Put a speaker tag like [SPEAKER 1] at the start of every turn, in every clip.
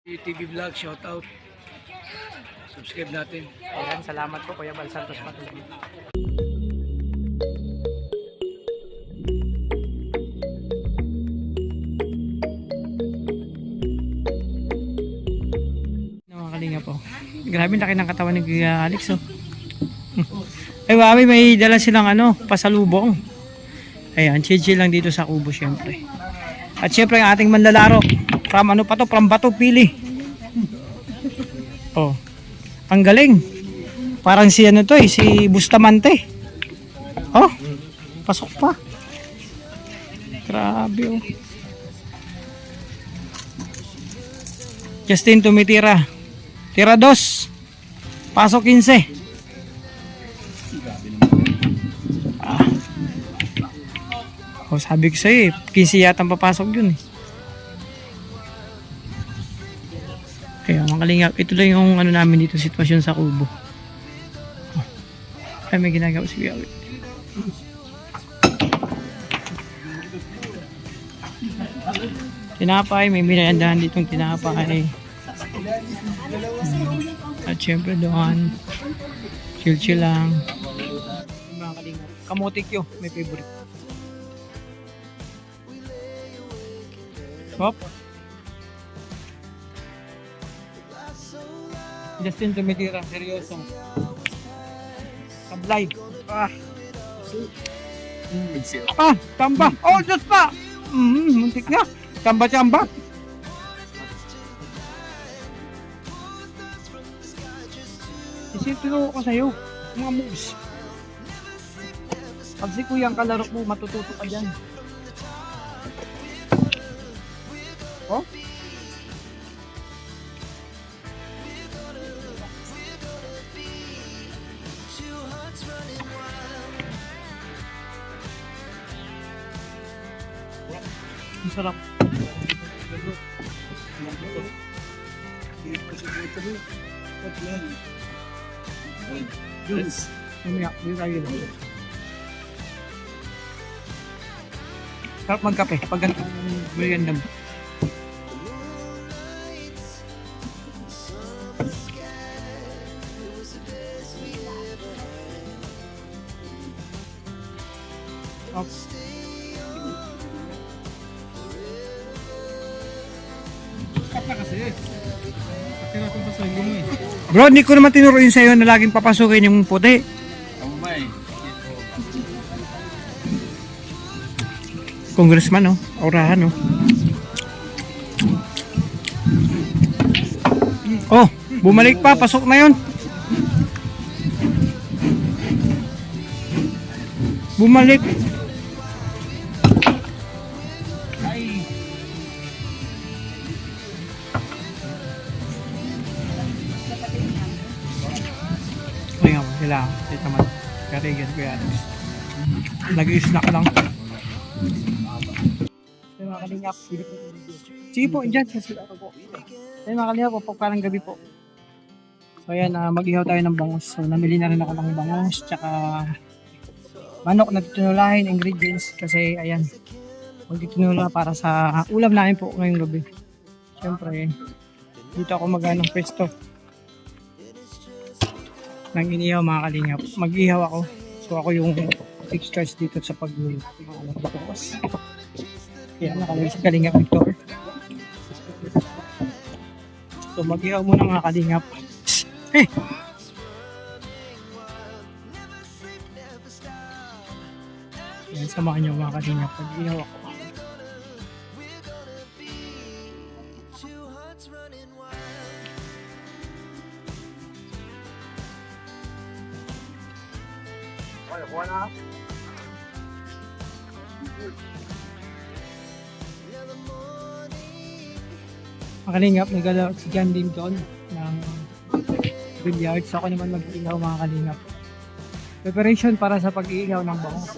[SPEAKER 1] TV Vlog, shout out. Subscribe natin.
[SPEAKER 2] Ayan, salamat po Kuya Bal Santos Patuloy. Mga kalinga po. Grabe laki ng katawan ni Kuya Alex oh. Ay mami, may dala silang pasalubong. Ayan, chill lang dito sa kubo syempre. At syempre ang ating manlalaro. From from Bato Pili. Oh. Ang galing. Parang si si Bustamante. Oh. Pasok pa. Grabe oh. Justin tumitira. Tira 2. Pasok 15. Oh, sabi ko sa'yo 15 yata ang papasok yun eh. Kaya mga kalingap, ito lang yung namin dito sitwasyon sa kubo. Ay, may ginagawa si Biawi. Tinapay, may meriendahan ditong tinapay. At syempre doon, chill lang. Mga kalingap, kamotikyo, may favorite. Hop. Justin tumitira, seryoso. Sablay. Tamba. Oh, Diyos pa. Muntik na. Tamba. Isipin ko sa'yo, mga moves. Pag si kuya ang kalaro mo, matututo ka dyan. Oh? Ang sarap. Juice. Mamaya, hindi tayo lang. Sarap magkape pag ganito merienda mo. Bro, hindi ko naman tinuruin sa'yo na laging papasukin yung puti. Congressman, Aurahan, Oh, bumalik pa, pasok na yun. Bumalik. Sila, dito naman. Karigan ko yan. Nag-i-snack lang. Ay mga kalingap. Sige po, dyan. Sige po. Ay mga kalingap, parang gabi po. So ayan, mag-ihaw tayo ng bangus. So namili na rin ako ng bangus. Tsaka manok na titinulahin, ingredients. Kasi ayan, magtitinula para sa ulam namin po ngayong gabi. Siyempre, dito ako mag-anong pesto. Nang inihaw mga kalingap. Mag-ihaw ako. So ako yung extras dito sa pag-ihaw. Kaya nakalagay sa Kalingap Victor. So mag-ihaw muna mga kalingap. Hey! Yan, samahan nyo mga kalingap. Mag-ihaw ako. Kalingap, nagalaw si John din doon ng billiard. So ako naman mag-iihaw mga kalingap. Preparation para sa pag-iihaw ng bangus.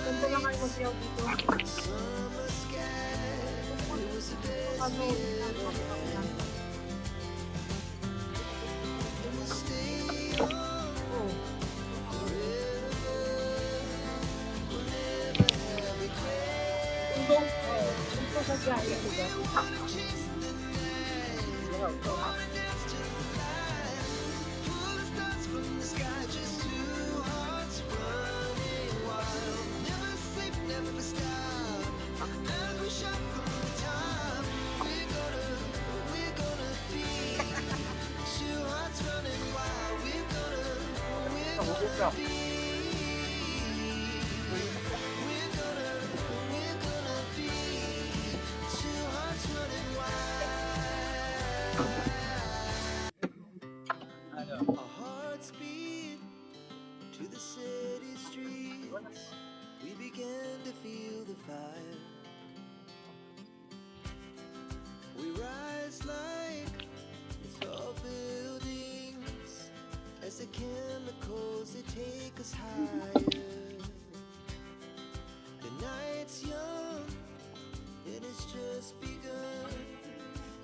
[SPEAKER 2] Ganda lang kayo mag-iyaw dito.
[SPEAKER 3] Our hearts beat to the city streets. We began to feel the fire. We rise like tall buildings as the chemicals they take us higher. The night's young and it's just begun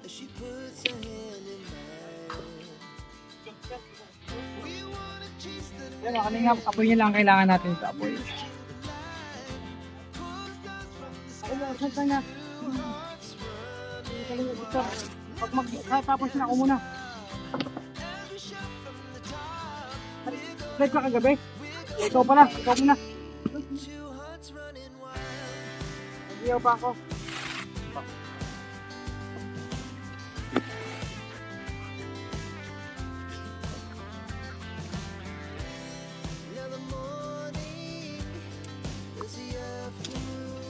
[SPEAKER 3] as she puts her hand in mine. We wanna chase the
[SPEAKER 2] Yan mga kalingap, apoy niya lang kailangan natin sa apoy. Ano, saan na? Pag magtatapos na ako muna. Flight ka kagabi? Ikaw pala, ikaw muna. Iyaw pa ako.
[SPEAKER 3] Now the morning is the afternoon.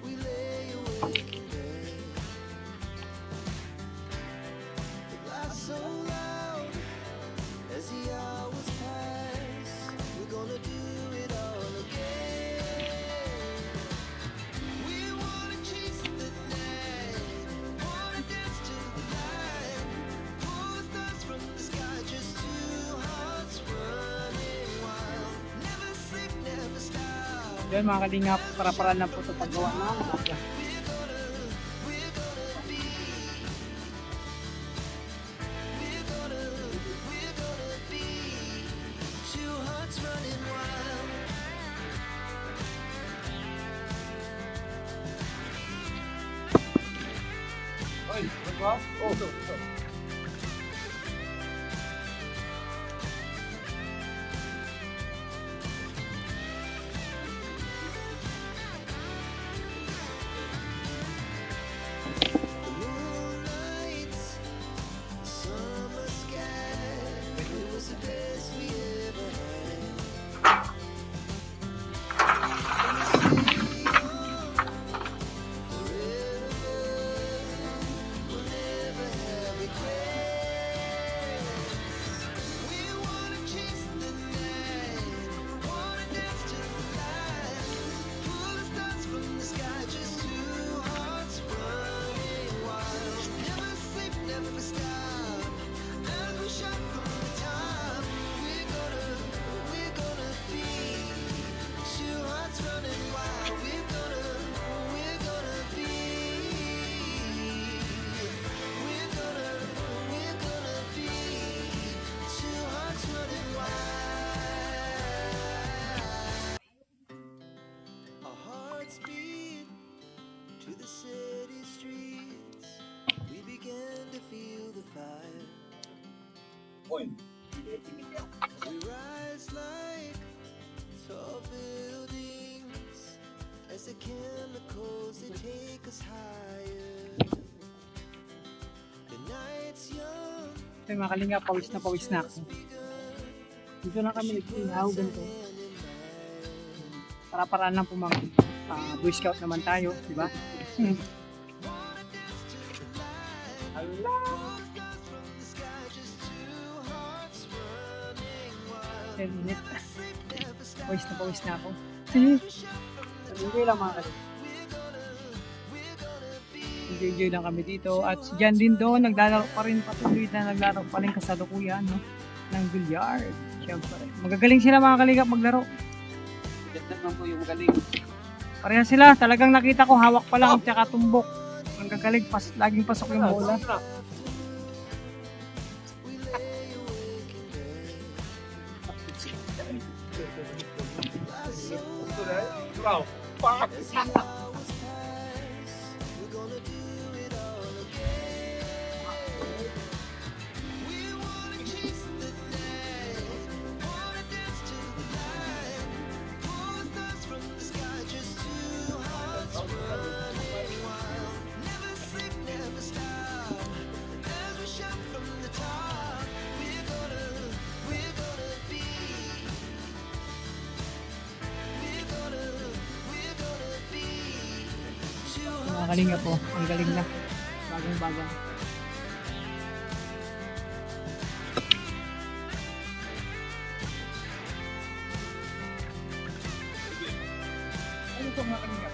[SPEAKER 3] We lay awake in bed. The laughs so loud as the hours pass. We're gonna do it all again. We wanna chase the night, wanna dance to the light. Pull the stars from the sky, just two hearts running wild. Never sleep, never stop.
[SPEAKER 2] Yan mga kalingap, para-para lang po ito paggawa na.
[SPEAKER 3] Two hearts running wild. The moonlights, summer sky. It was the best we ever had. We'll never have regrets. We wanna chase the night, wanna dance to the light. Pull the stars from the sky, just two hearts running wild. Never sleep, never stop. As we shot from the top, we're gonna be two hearts running wild. We're gonna be. We're gonna be two hearts running wild. Our hearts beat to the city streets. We began to feel the fire. We rise like tall buildings as the chemicals they take us higher. The night's young.
[SPEAKER 2] Yan mga kalingap, pawis na ako. Dito lang kami nag-ihaw ganito. Para-para lang po mga Boy Scout naman tayo, di ba? 10 minutes. Pawis na ako. Enjoy lang mga kalingap. Enjoy lang kami dito. At si Jan din doon, naglalaro pa rin, patuloy na naglalaro pa rin kasalukuyan, no? Ng bilyard. Siyempre. Magagaling sila mga kalingap maglaro.
[SPEAKER 1] Ganda naman po yung magaling.
[SPEAKER 2] Pareha sila. Talagang nakita ko hawak pa lang tsaka tumbok. Ang gagaling, laging pasok yung bola.
[SPEAKER 1] Wow.
[SPEAKER 2] Mga kalingap po. Ang galing na. Bagong-bagang. Ano ito mga kalingap?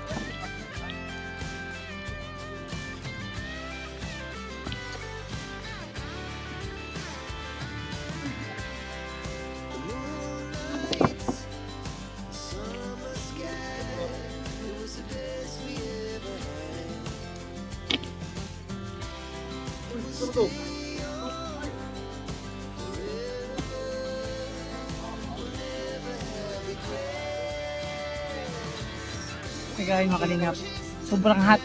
[SPEAKER 2] Kaya mga kalingap. Sobrang hot.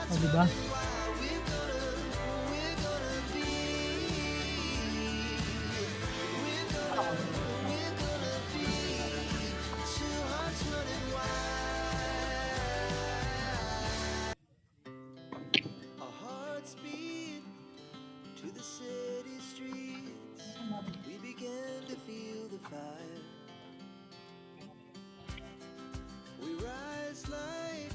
[SPEAKER 2] O, diba?
[SPEAKER 3] Our hearts beat to the city streets. We began to feel the fire. We rise like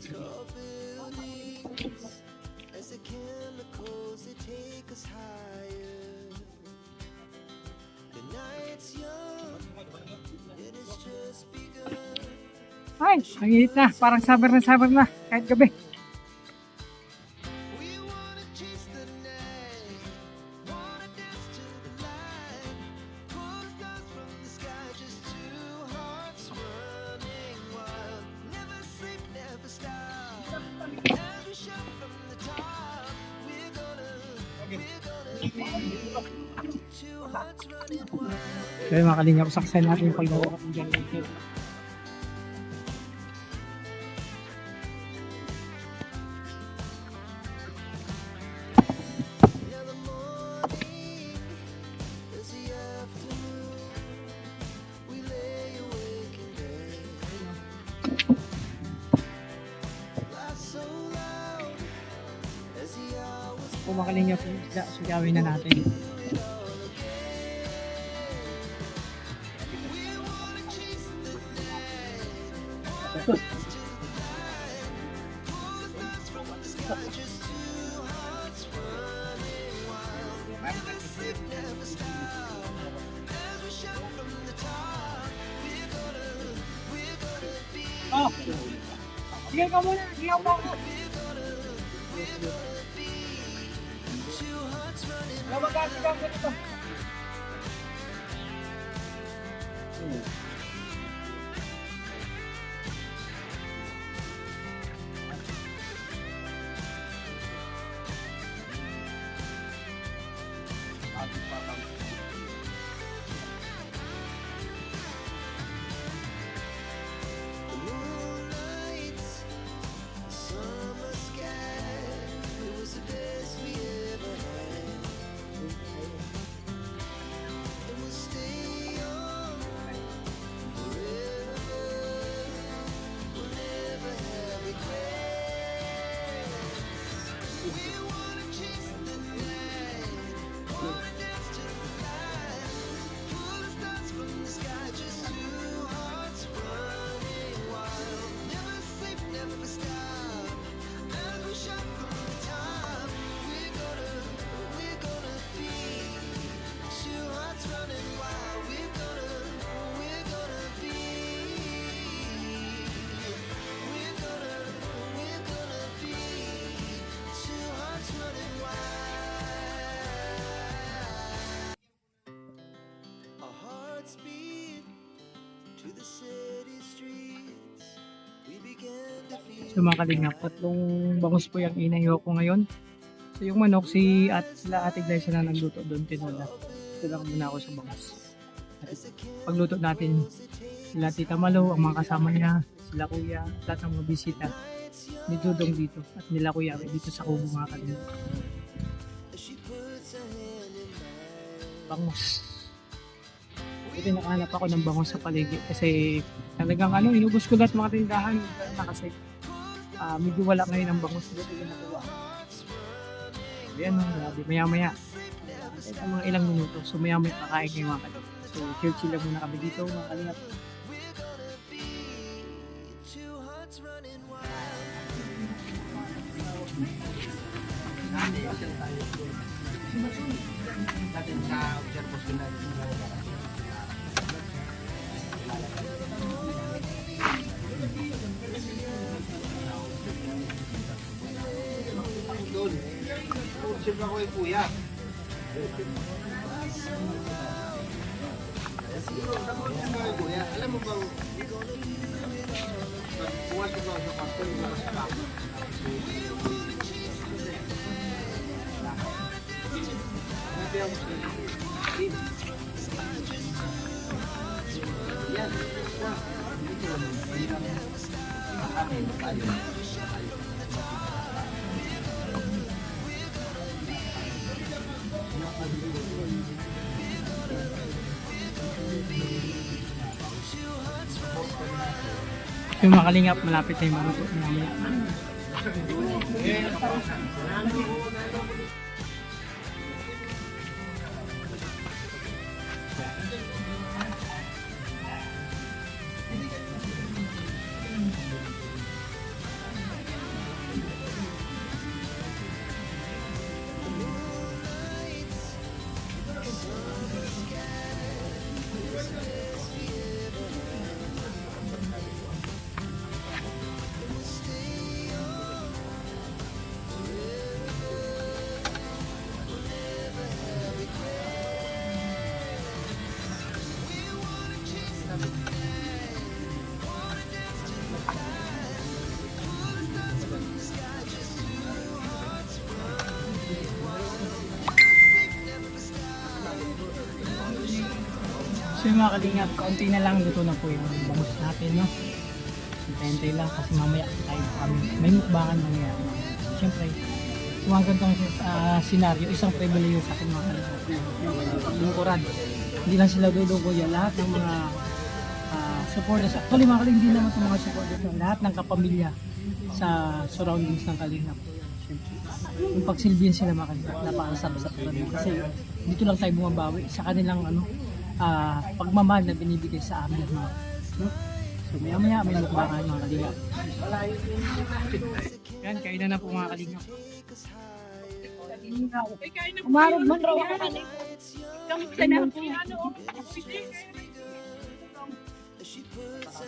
[SPEAKER 3] tall buildings as the chemicals they take us higher. The night's young, it has just begun.
[SPEAKER 2] Ay, ang init na. Parang summer na. Kahit gabi.
[SPEAKER 3] We wanna chase the night, wanna dance to the light, pull stars from the sky, just two hearts running wild. Never sleep, never stop. As we shout from the top, we're gonna be two hearts running wild.
[SPEAKER 2] Kaya mga kalingap, saksayan natin yung paggawa ng generator.
[SPEAKER 3] Now the morning is the afternoon. We lay awake in bed. Laugh so loud as the hours
[SPEAKER 2] Kung mga kalingap, sugawin na natin.
[SPEAKER 3] we wanna chase the night. Wanna dance to the light. Pull the stars from the sky. Just two hearts running wild. Never sleep, never stop. As we shout from the top, we're gonna be.
[SPEAKER 2] Oh! Sige ka muna, hiyaw mo ako.
[SPEAKER 3] Two hearts running
[SPEAKER 2] Lumagasi ka mo dito.
[SPEAKER 3] the moonlights, summer sky. It was the best we ever had. And we'll stay young forever. We'll never have regrets. We wanna chase the night, wanna dance to the
[SPEAKER 2] So mga kalingap, tatlong bangus po yung inayo ko ngayon. So yung manok, sila Ate Glyza na nagluto doon, tinola. Ito lang muna ako sa bangus. At pagluto natin, sila Tita Malo, ang mga kasama niya, sila Kuya, lahat ng mga bisita. Ni Dudong dito at nila Kuya dito sa kubo mga kalingap. Bangus. Ito nakahanap ako ng bangus sa paligid kasi talagang inubos ko lahat mga tindahan na kasi medyo wala ngayon ang bangus dito yung nakuha. Ayan, grabe, maya-maya. Ito mga ilang minuto, so maya-maya kakain kayo mga kalingap. So chill-chill lang muna kami dito mga kalingap.
[SPEAKER 1] Siyempre ko yung kuya. Kuya, alam mo bang buwan ko ba sa kapatid mo sa kapatid? Nabi ako sa yan.
[SPEAKER 2] Yung mga kalingap, malapit na yung maluto namin. So yung mga kalingap, kaunti na lang luto na po yung bangus natin, no? Hintay lang kasi mamaya tayo kami. May mukbangan mangyayari. Siyempre, yung mga ganitong senaryo, isang privilege sa akin mga kalingap. Lingkuran. Hindi lang sila dudugo yan. Lahat ng mga supporters. Actually mga kalingap, hindi naman sa mga supporters. Lahat ng kapamilya sa surroundings ng kalingap. Siyempre, yung pagsilbihan sila mga kalingap, napakasap-sap namin. Kasi dito lang tayo bumabawi sa kanilang pagmamahal na binibigay sa amin mga. No? So maya-maya may mukbangan mga kalingap. Yan, kainan na po mga kalingap.
[SPEAKER 4] Umarog man raw ako kanina.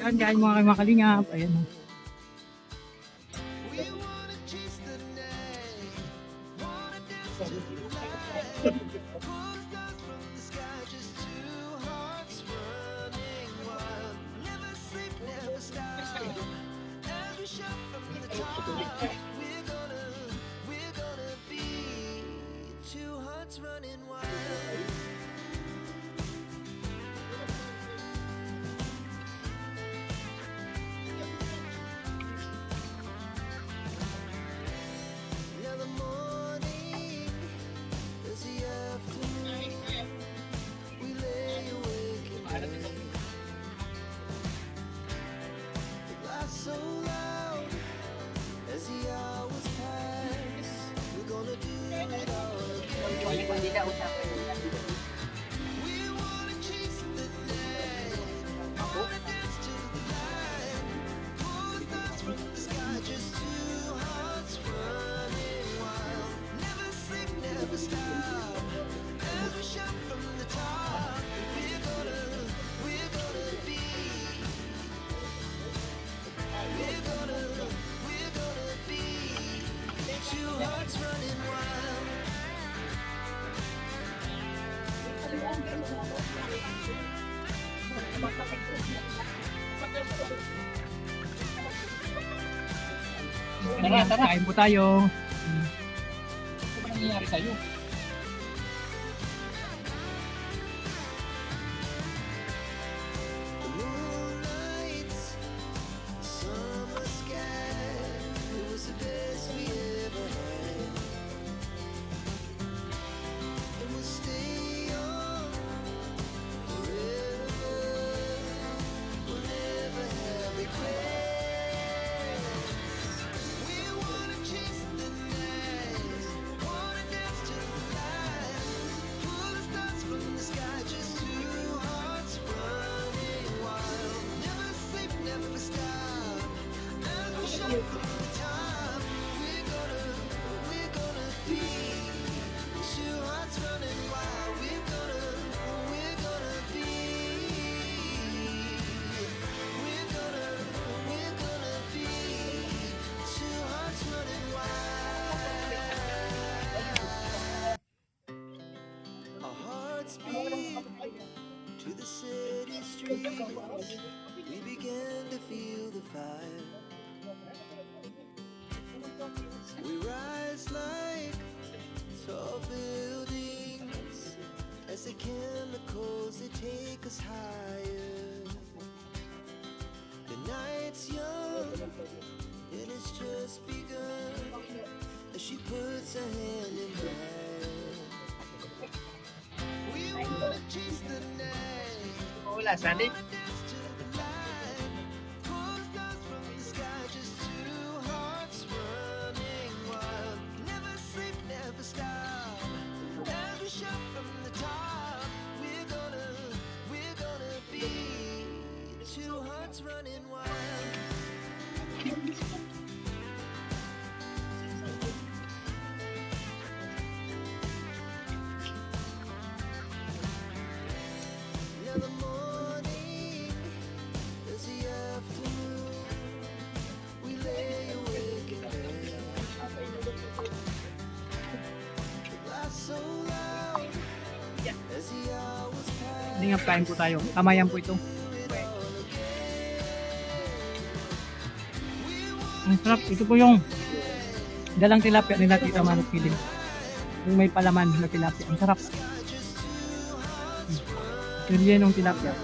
[SPEAKER 2] Yan, kain mga kalingap. Ayan.
[SPEAKER 3] Running wild. Now the morning is the afternoon. We lay awake and the glass so loud as the hours pass. We're gonna do it all again. We wanna chase the night, wanna dance to the light, pull the stars from the sky, just two hearts running wild. Never sleep, never stop, as we shout from the top. We're gonna be, we're gonna be two hearts running wild.
[SPEAKER 2] Kain po tayo.
[SPEAKER 1] Ano ba nangyayari sa'yo?
[SPEAKER 3] The moonlight, summer sky, it was the best we ever had. And we'll stay on forever. We'll never have regrets. We wanna chase the night, wanna dance to the light, pull the stars from the sky, just two hearts running wild. Never sleep, never stop. As we shout from the top, we're gonna be two hearts running wild. We're gonna be. We're gonna be two hearts running wild. Our hearts beat to the city streets. We began to feel the fire. We rise like tall buildings as the chemicals they take us higher. The night's young and it's just begun as she puts her hand in mine. We wanna chase the night.
[SPEAKER 2] Wala, sali.
[SPEAKER 3] Wanna dance to the light. Pull stars from the sky, just two hearts running wild. Never sleep, never stop. As we shout from the top, we're gonna be two hearts running wild. Now the morning is the afternoon. We lay awake in bed. Laugh so loud as the hours pass.
[SPEAKER 2] Hindi nga kain po tayo. Kamayan po ito. Ang sarap. Ito po yung dalang tilapia nila Tita Manok Piling. Yung may palaman na tilapia. Ang sarap. Yun yan yung tilapia.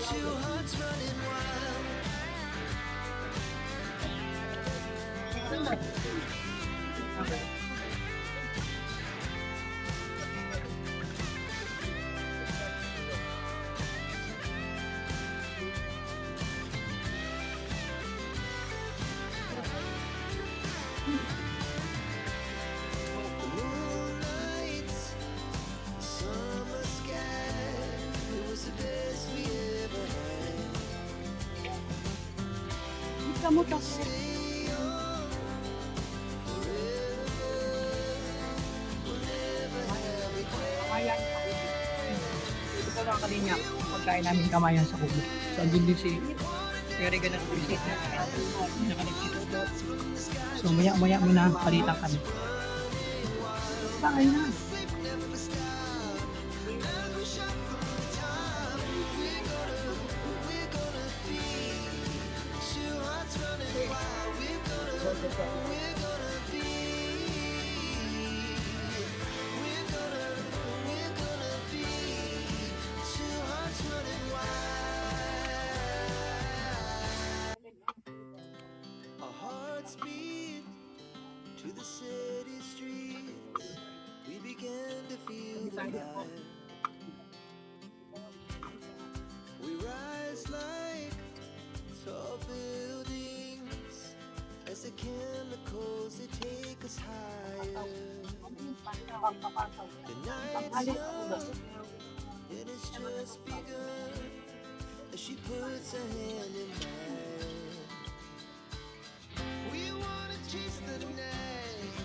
[SPEAKER 3] Two hearts running wild. The moonlight, summer sky, it was the best we ever had. Stay on forever. We'll never have regrets.
[SPEAKER 2] Kamayan. Ito po mga kalinya. Pagkain namin kamayan sa kubo. So, andun din si Terega ng visit na nakalipito. So, maya muna palitan kami. Bakay na.
[SPEAKER 3] Two hearts running wild. We're gonna be. We're gonna be. Two hearts running wild. Our hearts beat to the city streets. We began to feel the fire. We rise like tall buildings as the chemicals they take us higher. The night's young and it's just begun as she puts her hand in mine. We wanna chase the night,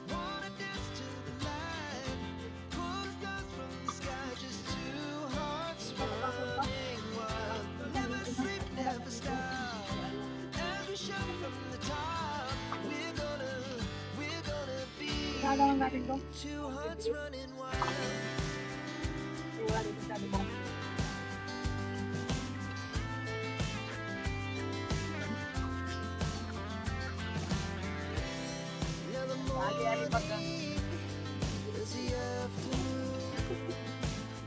[SPEAKER 3] wanna dance to the light, pull the stars from the sky, just two hearts running wild. Never sleep, never stop. As we shout from the top, we're gonna
[SPEAKER 2] naman natin to.
[SPEAKER 3] Two hearts running wild.
[SPEAKER 2] Wala din sabi mo.
[SPEAKER 3] Now the
[SPEAKER 2] Lagi ari pag
[SPEAKER 3] morning is the afternoon.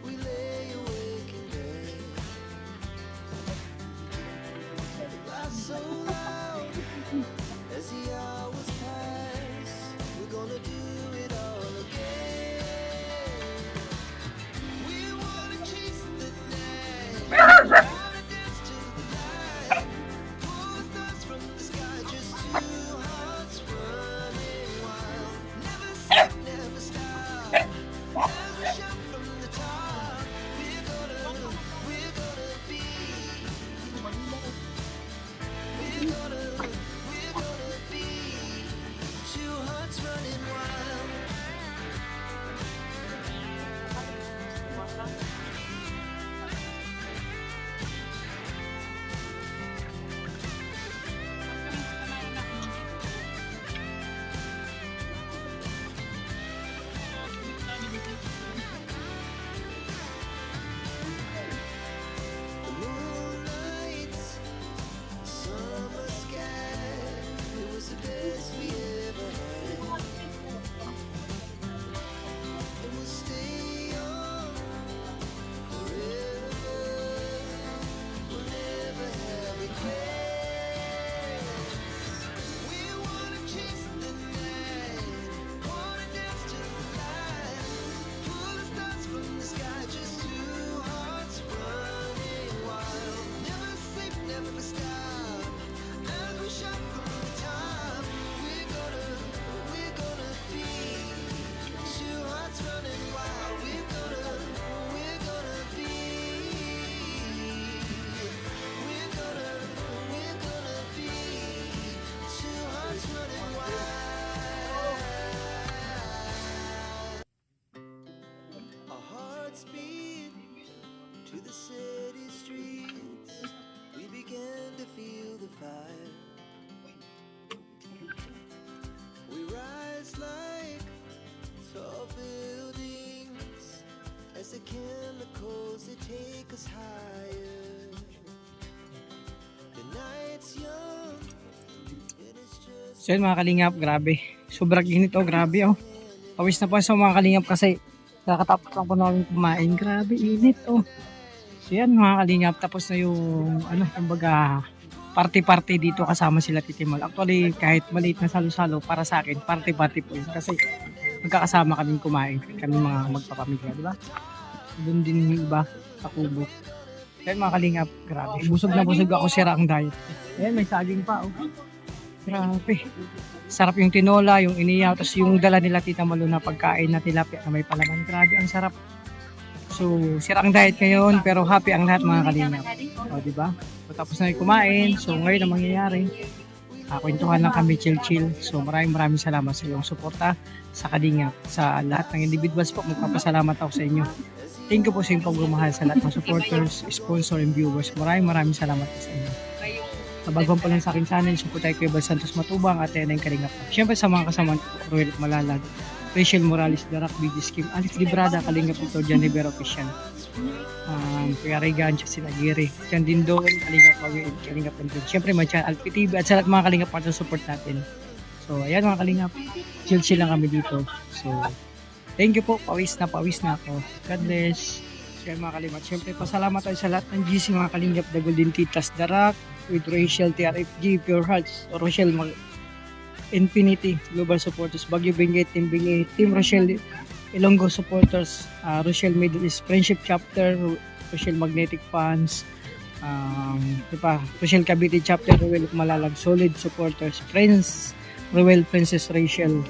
[SPEAKER 3] We lay awake in bed. Laugh so loud as the hours pass. We're gonna do it all again. We wanna chase the night. Wanna dance to the light. Pull the stars from the sky. Just two hearts running wild. Never stop, never stop. As we shout from the top. We're gonna be. We're gonna be two hearts running wild. The moonlight, summer sky, it was the best we ever had. And we'll stay on forever. We'll never have regrets. We wanna chase the night, wanna dance to the light. Pull the stars from the sky, just two hearts running wild. Never sleep, never stop. As we shout from the top, we're gonna be two hearts running wild. We're gonna be. We're gonna be two hearts running wild. Our hearts beat to the city streets. We began to feel the fire. We rise like tall buildings as the chemicals they take us higher. The night's young, and it's just
[SPEAKER 2] So yun mga kalingap, grabe. Sobrang init oh, grabe oh. Pawis na po sa mga kalingap kasi kakatapos lang po namin kumain. Grabe, init oh. So yan mga kalingap, tapos na yung kumbaga party-party dito kasama sila Titimol. Actually, kahit maliit na salo-salo para sa akin, party-party po yun. Kasi magkakasama kaming kumain, kami mga magpapamilya, di ba? Doon din yung iba sa kubo. Kaya mga kalingap, grabe. Busog na busog ako, sira ang diet. Ayan, may saging pa oh. Grabe. Sarap yung tinola, yung iniyaw, tapos yung dala nila Tita Malu na pagkain na tilapia na may palaman. Grabe, ang sarap. So, sira ang diet ngayon, pero happy ang lahat mga kalingap. O, di ba? So, tapos na kumain. So, ngayon ang mangyayari, kwentuhan lang kami, chill-chill. So, maraming salamat sa iyong suporta sa kalingap. Sa lahat ng individuals po, magpapasalamat ako sa inyo. Thank you po sa inyong pagmamahal sa lahat ng supporters, sponsor, and viewers. Maraming salamat po sa inyo. Bago pa lang sa akin channel, supportay ko Bal Santos Matubang at Tenay Kalingap. Siyempre sa mga kasama Royal Malalag, Rachel Morales, Darak, BG Scheme, Alex Librada, Kalingap ito, Jan Rivera Official. Kuya Regan, sila Giri, Jan Dindon, Kalingap Pawin, Kalingap Pawin. Siyempre may channel, Alpi TV at sa lahat mga Kalingap para support natin. So ayan mga Kalingap, chill lang kami dito. So thank you po, pawis na ako. God bless. Kaya mga Kalingap, siyempre pasalamat tayo sa lahat ng GC mga Kalingap, The Golden Titas, Darak, with Rachel, TRFG, Pure Hearts, Rochelle, Infinity, Global Supporters, Baguio Benguet, Team Benguet, Team Rochelle, Ilonggo Supporters, Rochelle Middle East Friendship Chapter, Rochelle Magnetic Fans, Rochelle Cavite Chapter, Royal Malalag, Solid Supporters, Friends, Royal Princess Rachel,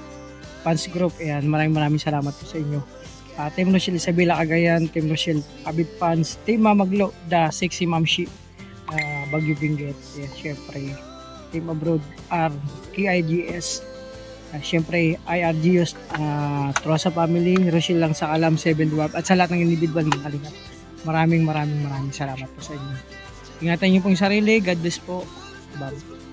[SPEAKER 2] Fans Group, ayan, maraming salamat po sa inyo. Team Rochelle Isabela Cagayan, Team Rochelle Abid Fans, Team Mamaglo, The Sexy Mamshi, Baguio Benguet, syempre Team Abroad R, KIGS, syempre IRGS, Trosa Family, Rochelle lang sa Alam, 7 Dwarf, at sa lahat ng individual ng Kalingap. Maraming salamat po sa inyo. Ingatan niyo pong sarili. God bless po. Bye.